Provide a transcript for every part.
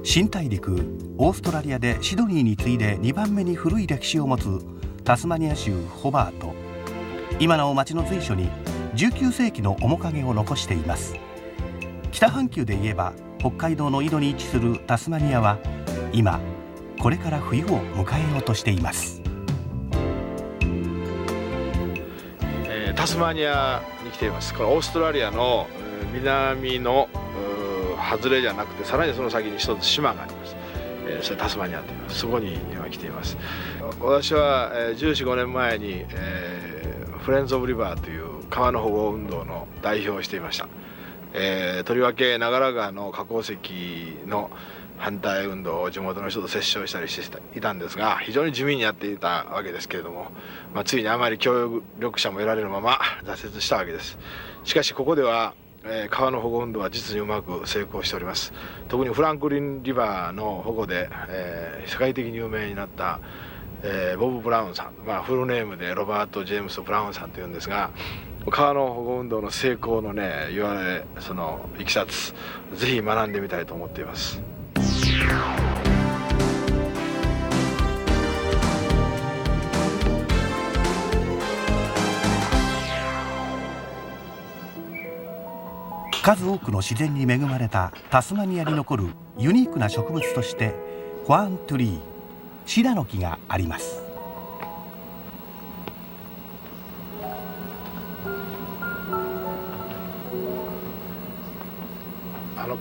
新大陸オーストラリアでシドニーに次いで2番目に古い歴史を持つタスマニア州ホバート。今なお町の随所に19世紀の面影を残しています。北半球で言えば北海道の井戸に位置するタスマニアは今これから冬を迎えようとしています。タスマニアに来ています。これオーストラリアの南の外れじゃなくて、さらにその先に一つ島があります。それタスマニアというのは、そこに今来ています。私は14、15年前にフレンズ・オブ・リバーという川の保護運動の代表をしていました。とりわけ長良川の河口石の反対運動を地元の人と折衝したりしていたんですが、非常に地味にやっていたわけですけれども、ついにあまり協力者も得られるまま挫折したわけです。しかしここでは川の保護運動は実にうまく成功しております。特にフランクリンリバーの保護で、世界的に有名になった、ボブ・ブラウンさん、フルネームでロバート・ジェームス・ブラウンさんというんですが、川の保護運動の成功のね、いわゆるそのいきさつ、ぜひ学んでみたいと思っています。数多くの自然に恵まれたタスマニアに残るユニークな植物としてファーントゥリー、シダの木があります。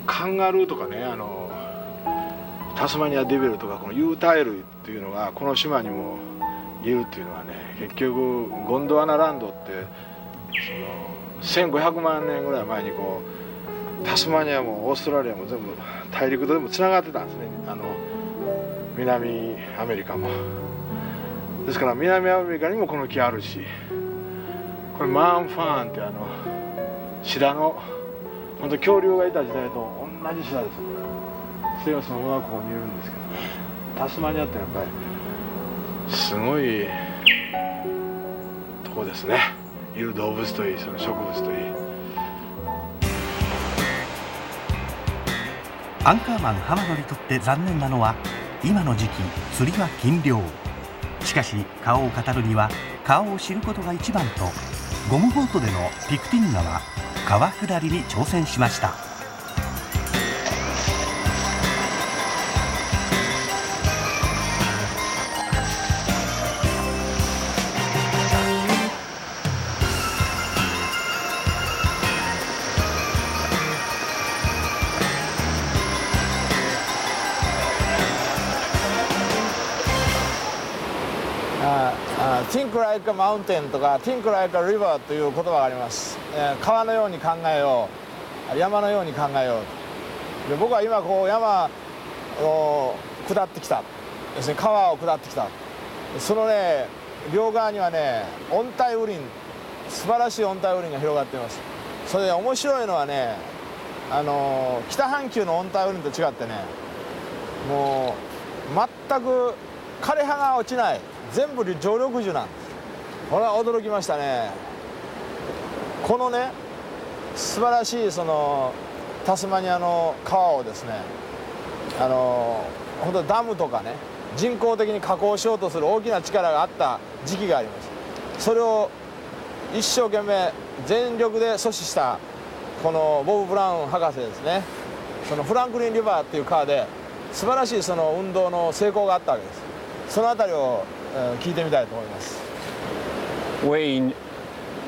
カンガルーとかね、タスマニアデビルとかこの有袋類っていうのがこの島にもいるっていうのはね、結局ゴンドワナランドってその1500万年ぐらい前にこうタスマニアもオーストラリアも全部大陸とでもつながってたんですね。南アメリカも。ですから南アメリカにもこの木あるし、これマンファーンってシダの本当恐竜がいた時代と同じシダです。それがそのままここにいるんですけどね。タスマニアってやっぱりすごいとこですね。いる動物といい、その植物といい。アンカーマン浜野にとって残念なのは今の時期釣りは禁漁。しかし川を語るには川を知ることが一番と、ゴムボートでのピクティン川川下りに挑戦しました。Think like a mountain とか Think like a river という言葉があります。川のように考えよう、山のように考えよう。で僕は今こう山を下ってきた、要するに川を下ってきた。そのね両側にはね温帯雨林、素晴らしい温帯雨林が広がっています。それで面白いのはね、北半球の温帯雨林と違ってね、もう全く枯れ葉が落ちない、全部常緑樹なんです。これは驚きましたね。このね素晴らしいそのタスマニアの川をですね、本当ダムとかね人工的に加工しようとする大きな力があった時期があります。それを一生懸命全力で阻止したこのボブ・ブラウン博士ですね。そのフランクリン・リバーっていう川で素晴らしいその運動の成功があったわけです。そのあたりを聞いてみたいと思います。We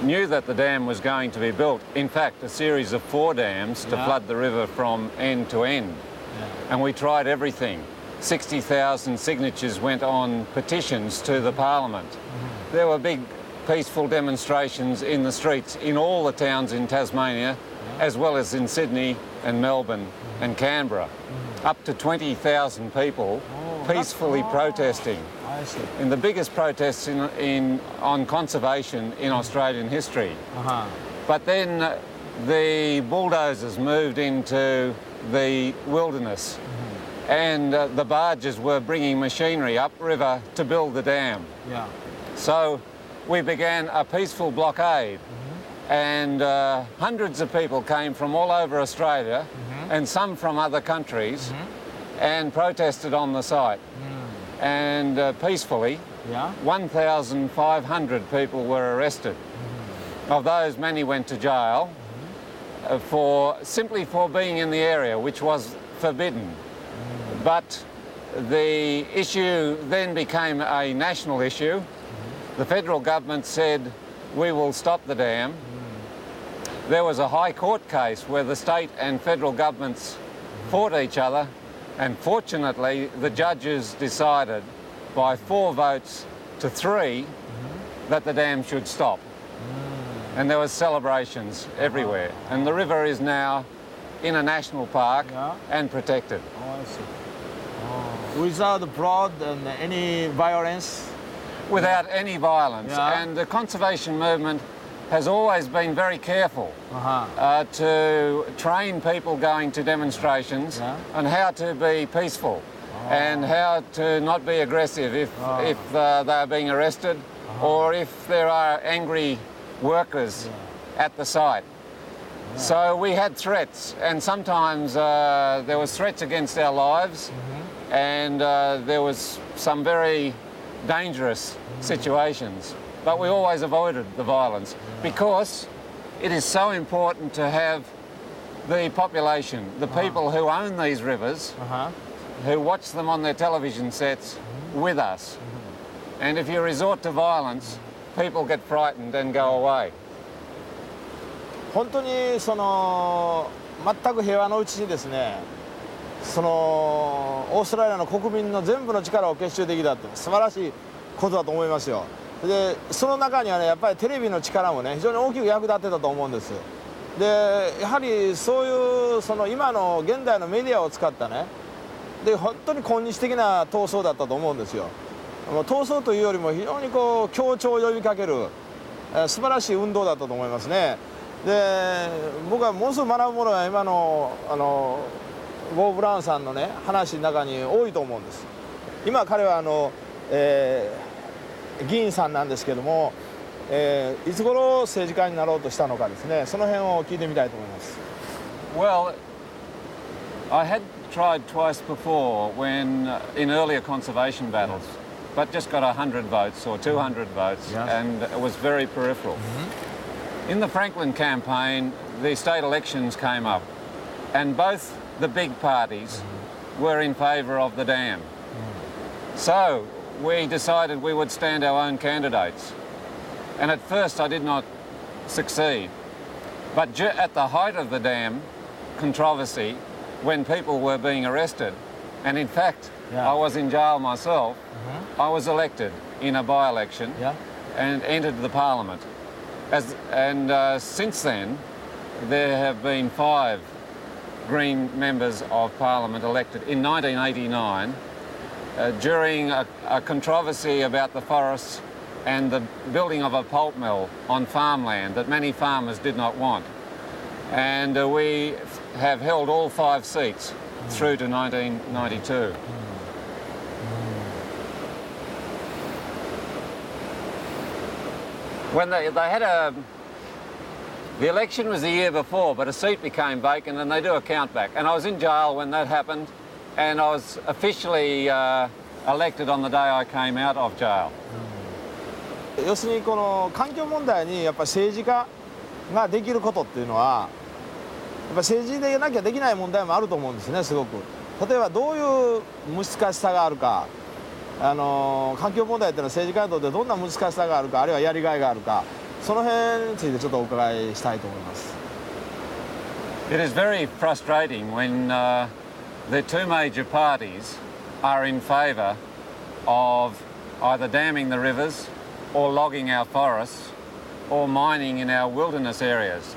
knew that the dam was going to be built. In fact, a series of 4 dams to flood the river from end to end. And we tried everything. 60,000 signatures went on petitions to the Parliament. There were big peaceful demonstrations in the streets in all the towns in Tasmania, as well as in Sydney and Melbourne and Canberra. Up to 20,000 people peacefully protesting. In the biggest protests on conservation in Australian history. But then the bulldozers moved into the wilderness, and the barges were bringing machinery upriver to build the dam. So we began a peaceful blockade, and hundreds of people came from all over Australia and some from other countries and protested on the site. And peacefully, 1,500 people were arrested. Of those, many went to jail simply for being in the area, which was forbidden. But the issue then became a national issue. The federal government said, we will stop the dam. There was a high court case where the state and federal governments fought each other, and fortunately the judges decided by 4 votes to 3 that the dam should stop. And there was celebrations everywhere. And the river is now in a national park and protected. Oh, I see. Without blood and any violence? Without any violence. And the conservation movement has always been very careful to train people going to demonstrations on how to be peaceful and how to not be aggressive if they are being arrested or if there are angry workers at the site. So we had threats, and sometimes there was threats against our lives, and there was some very dangerous situations. But we always avoided the violence because it is so important to have the population, the people who own these rivers, who watch them on their television sets with us. And if you resort to violence, people get frightened and go away. 本当に全く平和のうちにですね、オーストラリアの国民の全部の力を結集できたって素晴らしいことだと思いますよ。でその中にはね、やっぱりテレビの力もね非常に大きく役立ってたと思うんです。でやはりそういう今の現代のメディアを使ったね、で本当に今日的な闘争だったと思うんですよ。闘争というよりも非常に協調を呼びかける素晴らしい運動だったと思いますね。で僕はものすごく学ぶものが今のボー・ブラウンさんのね話の中に多いと思うんです。今彼は議員さんなんですけども、いつ頃政治家になろうとしたのかですね、その辺を聞いてみたいと思います。Well, I had tried twice before when in earlier conservation battles, but just got 100 votes or 200 votes, and it was very peripheral. In the Franklin campaign, the state elections came up, and both the big parties were in favour of the dam. So we decided we would stand our own candidates. And at first I did not succeed. But at the height of the dam controversy, when people were being arrested, and in fact I was in jail myself, I was elected in a by-election and entered the parliament. And since then, there have been 5 Green members of Parliament elected. In 1989, during a controversy about the forests and the building of a pulp mill on farmland that many farmers did not want. And we have held all 5 seats through to 1992. When they had the election was the year before, but a seat became vacant and they do a count back. And I was in jail when that happened, and I was officially elected on the day I came out of jail. 要するにこの環境問題にやっぱり政治家ができることっていうのはやっぱ政治でなきゃできない問題もあると思うんですね。すごく例えばどういう難しさがあるか、環境問題っていうのは政治家にとってどんな難しさがあるか、あるいはやりがいがあるか、その辺についてちょっとお伺いしたいと思います。It is very frustrating when the 2 major parties are in favour of either damming the rivers or logging our forests or mining in our wilderness areas.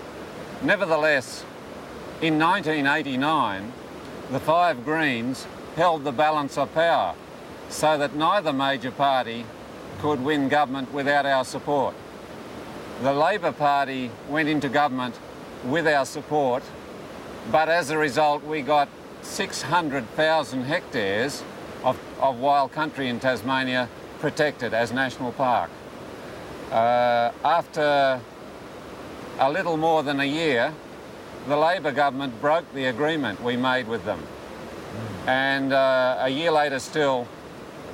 Nevertheless, in 1989, the 5 Greens held the balance of power so that neither major party could win government without our support. The Labor Party went into government with our support, but as a result we got 600,000 hectares of wild country in Tasmania protected as national park. After a little more than a year, the Labor government broke the agreement we made with them. And a year later still,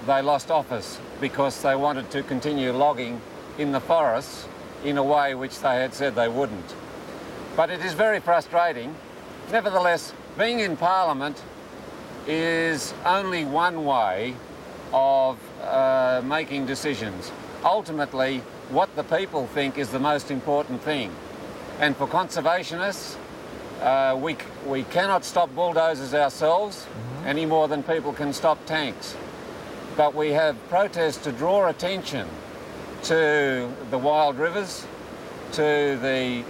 they lost office because they wanted to continue logging in the forests in a way which they had said they wouldn't. But it is very frustrating. Nevertheless, being in Parliament is only one way of making decisions. Ultimately, what the people think is the most important thing. And for conservationists, we cannot stop bulldozers ourselves any more than people can stop tanks. But we have protests to draw attention to the wild rivers, to the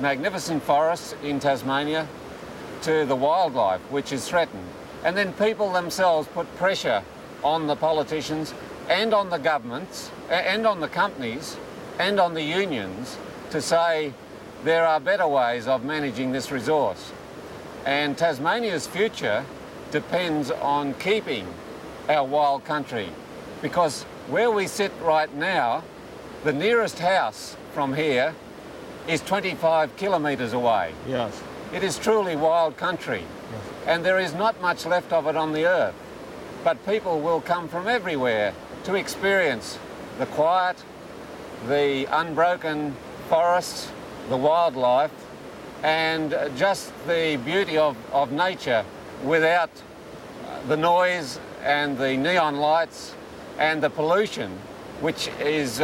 magnificent forests in Tasmania, to the wildlife which is threatened. And then people themselves put pressure on the politicians and on the governments and on the companies and on the unions to say there are better ways of managing this resource. And Tasmania's future depends on keeping our wild country, because where we sit right now, the nearest house from here is 25 kilometres away. Yes. It is truly wild country, Yes. and there is not much left of it on the earth. But people will come from everywhere to experience the quiet, the unbroken forests, the wildlife, and just the beauty of nature without the noise and the neon lights and the pollution which is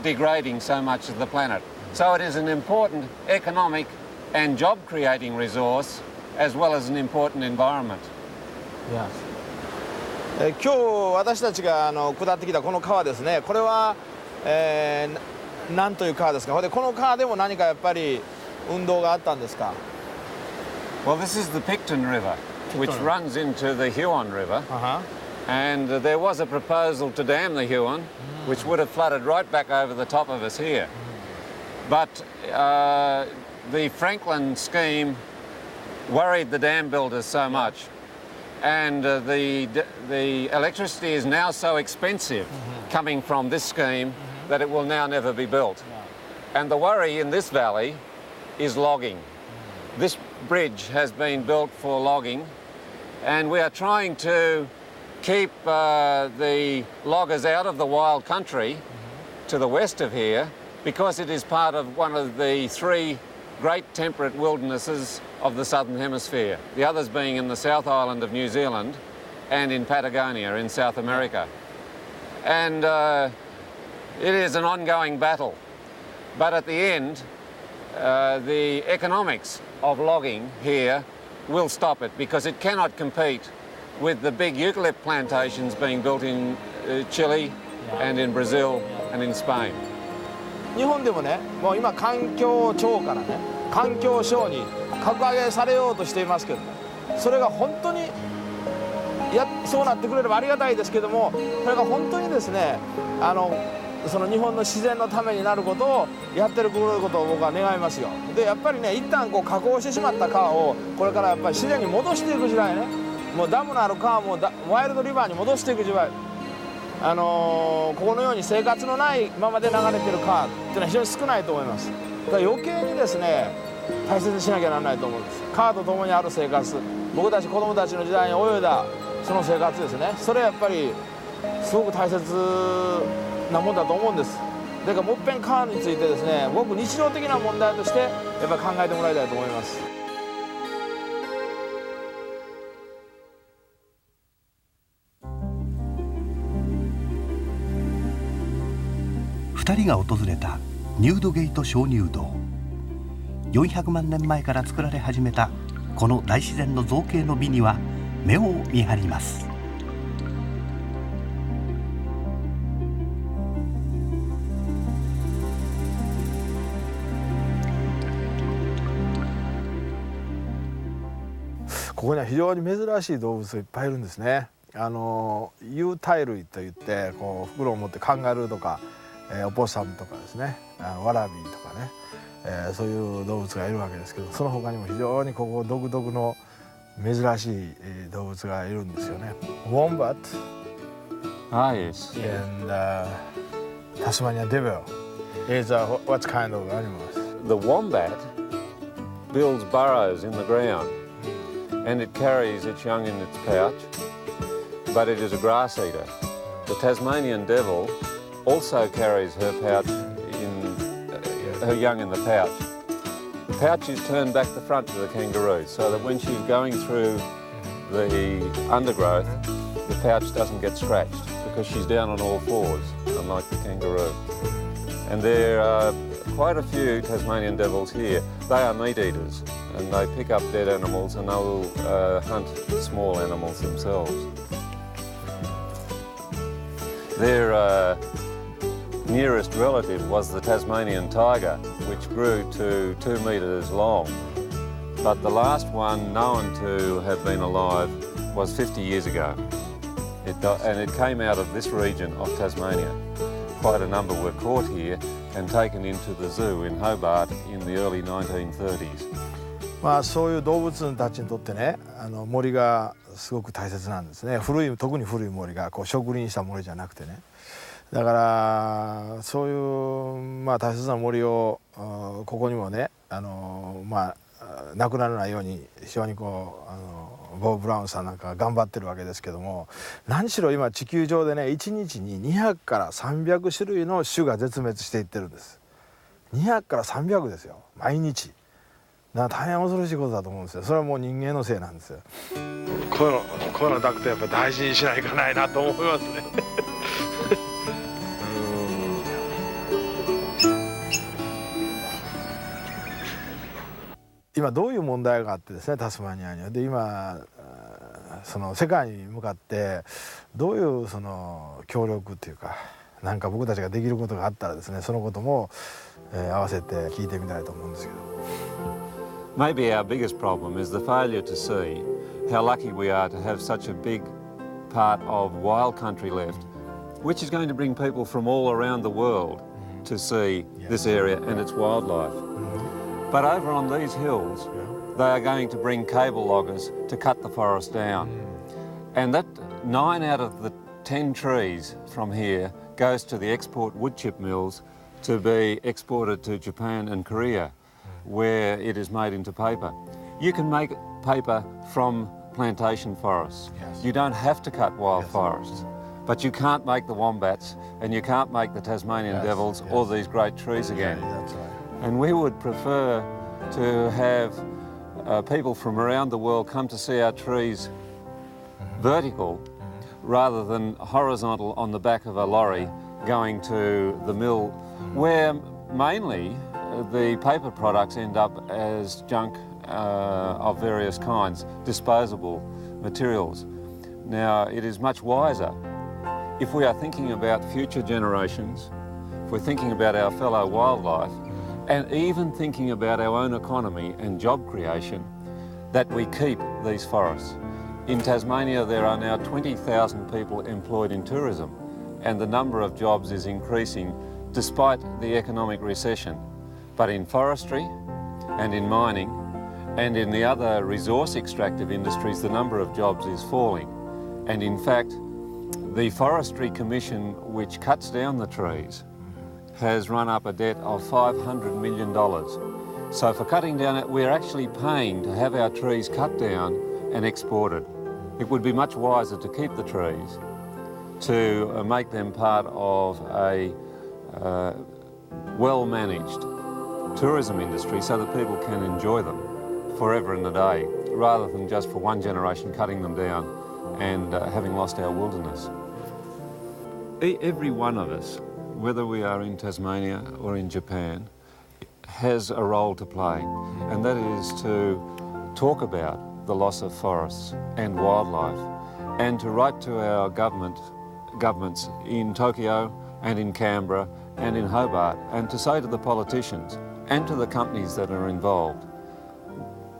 degrading so much of the planet. So it is an important economic and job creating resource as well as an important environment. Yes. 今日私たちが下ってきたこの川ですね、これは、何という川ですか。でこの川でも何かやっぱり運動があったんですか。 Well, this is the Picton River, which runs into the Huon River. And there was a proposal to dam the Huon, which would have flooded right back over the top of us here. But the Franklin scheme worried the dam builders so much. And the electricity is now so expensive coming from this scheme that it will now never be built. And the worry in this valley is logging. This bridge has been built for logging, and we are trying to keep the loggers out of the wild country to the west of here, because it is part of one of the three great temperate wildernesses of the southern hemisphere, the others being in the South Island of New Zealand and in Patagonia in South America. And it is an ongoing battle, but at the end the economics of logging here will stop it, because it cannot compete with the big eucalypt plantations being built in Chile and in Brazil and in Spain. 日本でもね、もう今環境庁からね、環境省に格上げされようとしていますけどね、それが本当にそうなってくれればありがたいですけども、それが本当にですね、その日本の自然のためになることをやってることを僕は願いますよ。でやっぱりね、一旦こう加工してしまった川をこれからやっぱり自然に戻していく時代ね、もうダムのある川もワイルドリバーに戻していく時代、ここのように生活のないままで流れてる川っていうのは非常に少ないと思います。だから余計にですね、大切にしなきゃならないと思うんです。川と共にある生活、僕たち子供たちの時代に泳いだその生活ですね、それやっぱりすごく大切なもんだと思うんです。だからもっぺん川についてですね、ごく日常的な問題としてやっぱり考えてもらいたいと思います。2人が訪れたニュードゲート鍾乳洞。400万年前から作られ始めたこの大自然の造形の美には目を見張ります。ここには非常に珍しい動物がいっぱいいるんですね。有袋類といってこう袋を持ってカンガルーとか、オポッサムとかですね、ワラビーとかね、そういう動物がいるわけですけど、その他にも非常にここ独特の珍しい動物がいるんですよね。Wombat yes. and Tasmanian devil is what kind of animals? The wombat builds burrows in the ground, and it carries its young in its pouch, but it is a grass eater. The Tasmanian devil also carries her young in the pouch. The pouch is turned back the front to the kangaroo, so that when she's going through the undergrowth, the pouch doesn't get scratched because she's down on all fours, unlike the kangaroo. And there are quite a few Tasmanian devils here. They are meat eaters, and they pick up dead animals and they will hunt small animals themselves. Their nearest relative was the Tasmanian tiger, which grew to 2 metres long. But the last one known to have been alive was 50 years ago. And it came out of this region of Tasmania. Quite a number were caught here and taken into the zoo in Hobart in the early 1930s. まあそういう動物たちにとってね、森がすごく大切なんですね。特に古い森が植林した森じゃなくてね。だからそういう大切な森をここにもね、なくならないように非常にボブ・ブラウンさんなんかが頑張ってるわけですけども、何しろ今地球上でね1日に200から300種類の種が絶滅していってるんです。200から300ですよ、毎日。大変恐ろしいことだと思うんですよ。それはもう人間のせいなんですよ。こういうのだけやっぱ大事にしないといけないなと思いますね。今どういう問題があってですね、タスマニアには。で今その世界に向かってどういうその協力っていうか、なんか僕たちができることがあったらですね、そのことも合わせて聞いてみたいと思うんですけど。Maybe our biggest problem is the failure to see how lucky we are to have such a big part of wild country left, which is going to bring people from all around the world to see this area and its wildlife. But over on these hills, they are going to bring cable loggers to cut the forest down. And that 9 out of the 10 trees from here goes to the export wood chip mills to be exported to Japan and Korea, where it is made into paper. You can make paper from plantation forests. Yes. You don't have to cut wild forests. But you can't make the wombats and you can't make the Tasmanian devils or these great trees again. That's right. And we would prefer to have people from around the world come to see our trees vertical rather than horizontal on the back of a lorry going to the mill, where mainly the paper products end up as junk of various kinds, disposable materials. Now, it is much wiser if we are thinking about future generations, if we're thinking about our fellow wildlife, and even thinking about our own economy and job creation, that we keep these forests. In Tasmania, there are now 20,000 people employed in tourism, and the number of jobs is increasing despite the economic recession. But in forestry and in mining and in the other resource extractive industries, the number of jobs is falling. And in fact, the Forestry Commission, which cuts down the trees, has run up a debt of $500 million. So for cutting down it, we're actually paying to have our trees cut down and exported. It would be much wiser to keep the trees, to make them part of a well-managed tourism industry so that people can enjoy them forever and a day, rather than just for one generation cutting them down and having lost our wilderness. Every one of us, whether we are in Tasmania or in Japan, has a role to play, and that is to talk about the loss of forests and wildlife, and to write to our governments in Tokyo and in Canberra and in Hobart, and to say to the politicians and to the companies that are involved,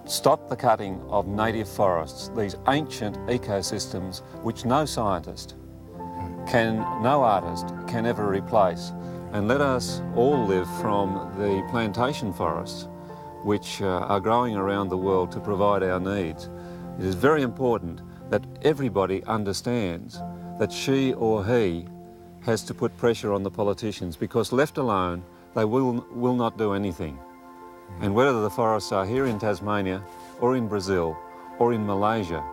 stop the cutting of native forests, these ancient ecosystems which no scientist no artist can ever replace, and let us all live from the plantation forests which are growing around the world to provide our needs. It is very important that everybody understands that she or he has to put pressure on the politicians, because left alone they will not do anything. And whether the forests are here in Tasmania or in Brazil or in Malaysia.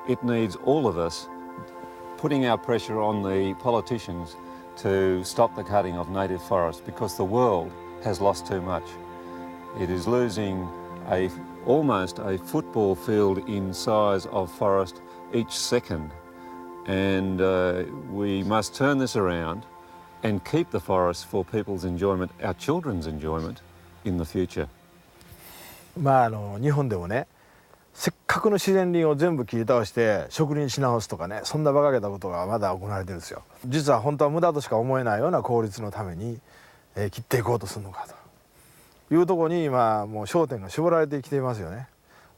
It needs all of us putting our pressure on the politicians to stop the cutting of native forests because the world has lost too much. It is losing almost a football field in size of forest each second, and we must turn this around and keep the forests for people's enjoyment, our children's enjoyment in the future. 日本でもね、せっかくの自然林を全部切り倒して植林し直すとかね、そんな馬鹿げたことがまだ行われてるんですよ。実は本当は無駄としか思えないような効率のために、切っていこうとするのかというところに今もう焦点が絞られてきていますよね。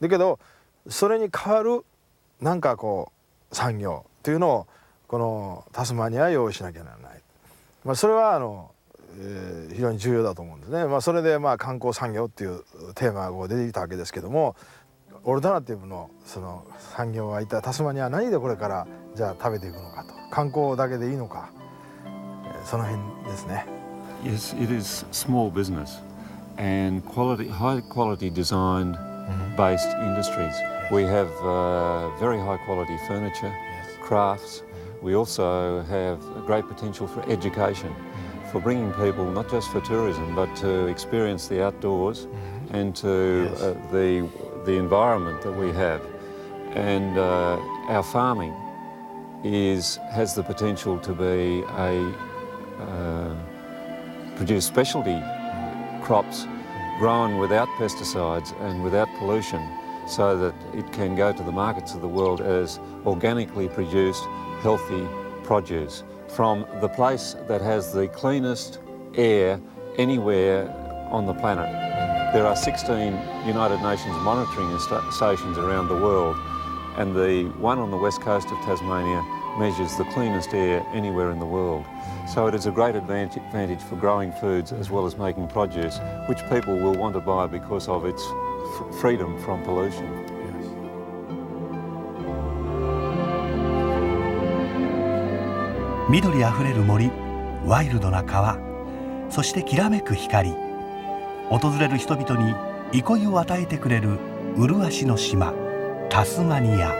だけどそれに代わるなんかこう産業というのをこのタスマニアは用意しなきゃならない。それは非常に重要だと思うんですね。それで観光産業っていうテーマが出てきたわけですけども、オルタナティブのその産業は一体タスマニアは何でこれからじゃあ食べていくのかと、観光だけでいいのか、その辺ですね。Yes, it is small business and high quality design based industries. We have very high quality furniture, crafts. We also have a great potential for education, for bringing people not just for tourism but to experience the outdoors and to the environment that we have. And our farming has the potential to be produce specialty crops grown without pesticides and without pollution, so that it can go to the markets of the world as organically produced, healthy produce from the place that has the cleanest air anywhere on the planet. There are 16 United Nations monitoring stations around the world, and the one on the west coast of Tasmania measures the cleanest air anywhere in the world. So it is a great advantage for growing foods as well as making produce, which people will want to buy because of its freedom from pollution. 緑あふれる森、ワイルドな川、そしてきらめく光。訪れる人々に憩いを与えてくれる麗しの島、タスマニア。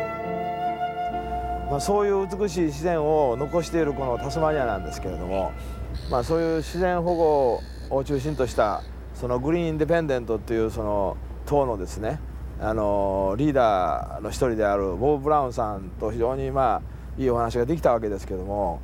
そういう美しい自然を残しているこのタスマニアなんですけれども、そういう自然保護を中心としたそのグリーンインディペンデントというその党のですね、リーダーの一人であるボブ・ブラウンさんと非常にいいお話ができたわけですけども、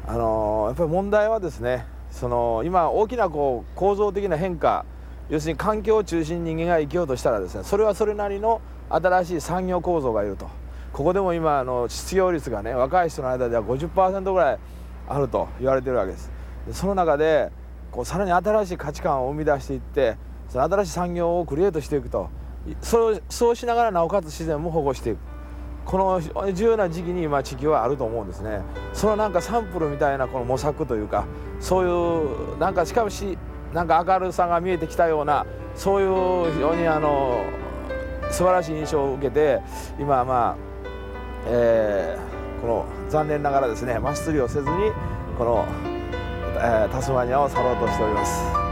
やっぱり問題はですね、その今大きな構造的な変化、要するに環境を中心に人間が生きようとしたらですね、それはそれなりの新しい産業構造がいると。ここでも今失業率がね、若い人の間では 50% ぐらいあると言われているわけです。その中でさらに新しい価値観を生み出していって、その新しい産業をクリエイトしていくと、そうしながらなおかつ自然も保護していく、この非常に重要な時期に今地球はあると思うんですね。そのなんかサンプルみたいなこの模索というか、そういうなんかしかしなんか明るさが見えてきたような、そういう非常に素晴らしい印象を受けて、今この残念ながらですね、マス釣りをせずにこのタスマニアを去ろうとしております。